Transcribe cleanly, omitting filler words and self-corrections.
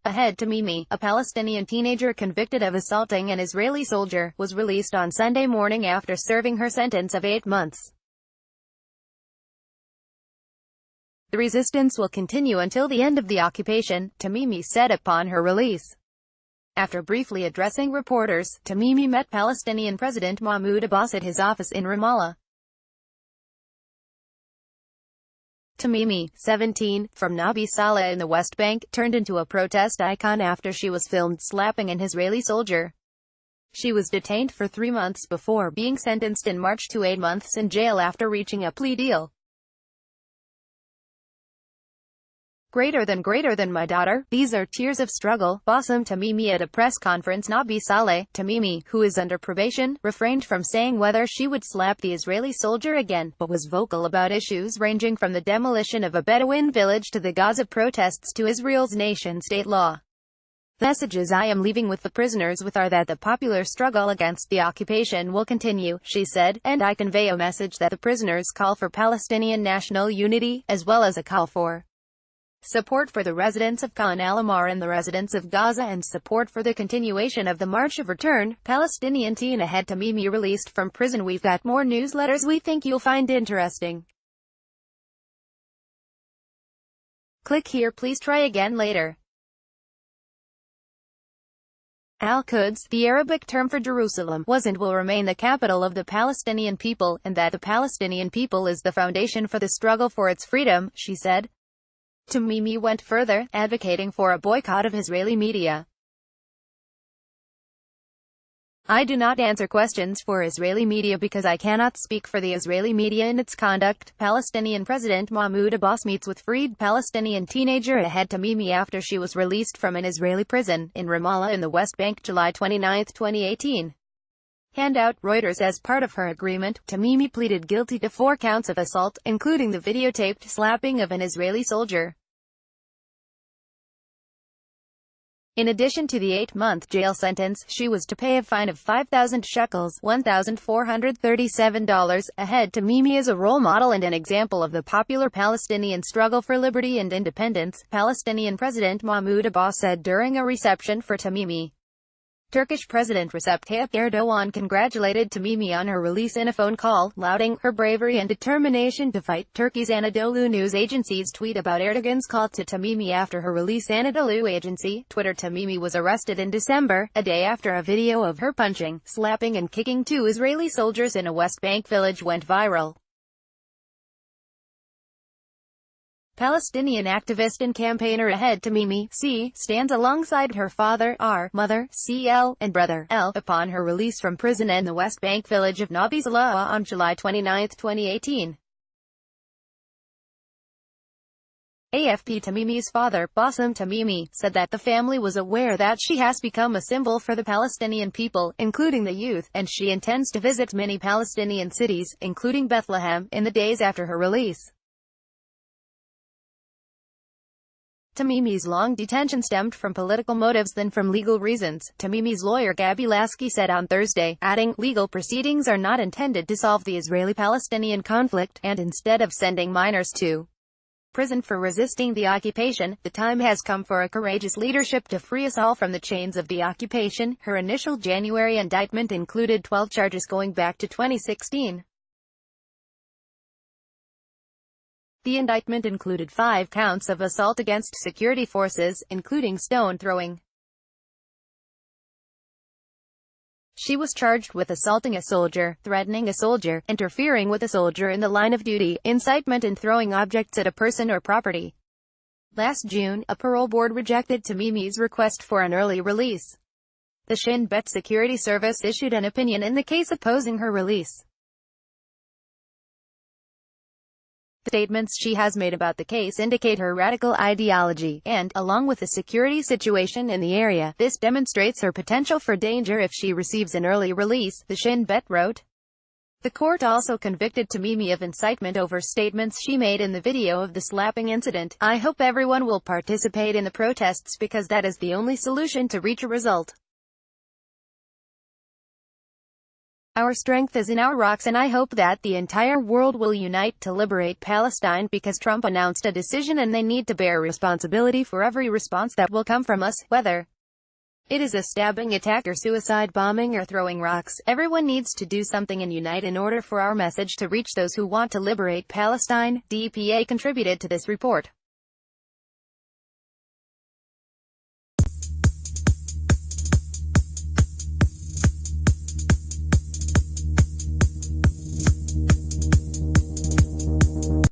Ahed Tamimi, a Palestinian teenager convicted of assaulting an Israeli soldier, was released on Sunday morning after serving her sentence of 8 months. The resistance will continue until the end of the occupation, Tamimi said upon her release. After briefly addressing reporters, Tamimi met Palestinian President Mahmoud Abbas at his office in Ramallah. Tamimi, 17, from Nabi Saleh in the West Bank, turned into a protest icon after she was filmed slapping an Israeli soldier. She was detained for 3 months before being sentenced in March to 8 months in jail after reaching a plea deal. Greater than my daughter, these are tears of struggle, Bassem Tamimi at a press conference. Nabi Saleh, Tamimi, who is under probation, refrained from saying whether she would slap the Israeli soldier again, but was vocal about issues ranging from the demolition of a Bedouin village to the Gaza protests to Israel's nation-state law. The messages I am leaving with the prisoners with are that the popular struggle against the occupation will continue, she said, and I convey a message that the prisoners call for Palestinian national unity, as well as a call for support for the residents of Khan al-Ahmar and the residents of Gaza, and support for the continuation of the March of Return. Palestinian teen Ahed Tamimi released from prison. We've got more newsletters we think you'll find interesting. Click here. Please try again later. Al-Quds, the Arabic term for Jerusalem, was and will remain the capital of the Palestinian people, and that the Palestinian people is the foundation for the struggle for its freedom, she said. Tamimi went further, advocating for a boycott of Israeli media. I do not answer questions for Israeli media because I cannot speak for the Israeli media in its conduct. Palestinian President Mahmoud Abbas meets with freed Palestinian teenager Ahed Tamimi after she was released from an Israeli prison in Ramallah in the West Bank July 29, 2018. Handout, Reuters. As part of her agreement, Tamimi pleaded guilty to 4 counts of assault, including the videotaped slapping of an Israeli soldier. In addition to the 8-month jail sentence, she was to pay a fine of 5,000 shekels, $1,437. Ahed Tamimi is a role model and an example of the popular Palestinian struggle for liberty and independence, Palestinian President Mahmoud Abbas said during a reception for Tamimi. Turkish President Recep Tayyip Erdogan congratulated Tamimi on her release in a phone call, lauding her bravery and determination to fight. Turkey's Anadolu news agency's tweet about Erdogan's call to Tamimi after her release. Anadolu agency, Twitter. Tamimi was arrested in December, a day after a video of her punching, slapping and kicking 2 Israeli soldiers in a West Bank village went viral. Palestinian activist and campaigner Ahed Tamimi, C, stands alongside her father, R, mother, CL, and brother, L, upon her release from prison in the West Bank village of Nabi Saleh on July 29, 2018. AFP. Tamimi's father, Bassem Tamimi, said that the family was aware that she has become a symbol for the Palestinian people, including the youth, and she intends to visit many Palestinian cities, including Bethlehem, in the days after her release. Tamimi's long detention stemmed from political motives than from legal reasons, Tamimi's lawyer Gabi Lasky said on Thursday, adding, legal proceedings are not intended to solve the Israeli-Palestinian conflict, and instead of sending minors to prison for resisting the occupation, the time has come for a courageous leadership to free us all from the chains of the occupation. Her initial January indictment included 12 charges going back to 2016. The indictment included 5 counts of assault against security forces, including stone throwing. She was charged with assaulting a soldier, threatening a soldier, interfering with a soldier in the line of duty, incitement and throwing objects at a person or property. Last June, a parole board rejected Tamimi's request for an early release. The Shin Bet Security Service issued an opinion in the case opposing her release. The statements she has made about the case indicate her radical ideology, and, along with the security situation in the area, this demonstrates her potential for danger if she receives an early release, the Shin Bet wrote. The court also convicted Tamimi of incitement over statements she made in the video of the slapping incident. I hope everyone will participate in the protests because that is the only solution to reach a result. Our strength is in our rocks, and I hope that the entire world will unite to liberate Palestine, because Trump announced a decision and they need to bear responsibility for every response that will come from us, whether it is a stabbing attack or suicide bombing or throwing rocks. Everyone needs to do something and unite in order for our message to reach those who want to liberate Palestine. DPA contributed to this report.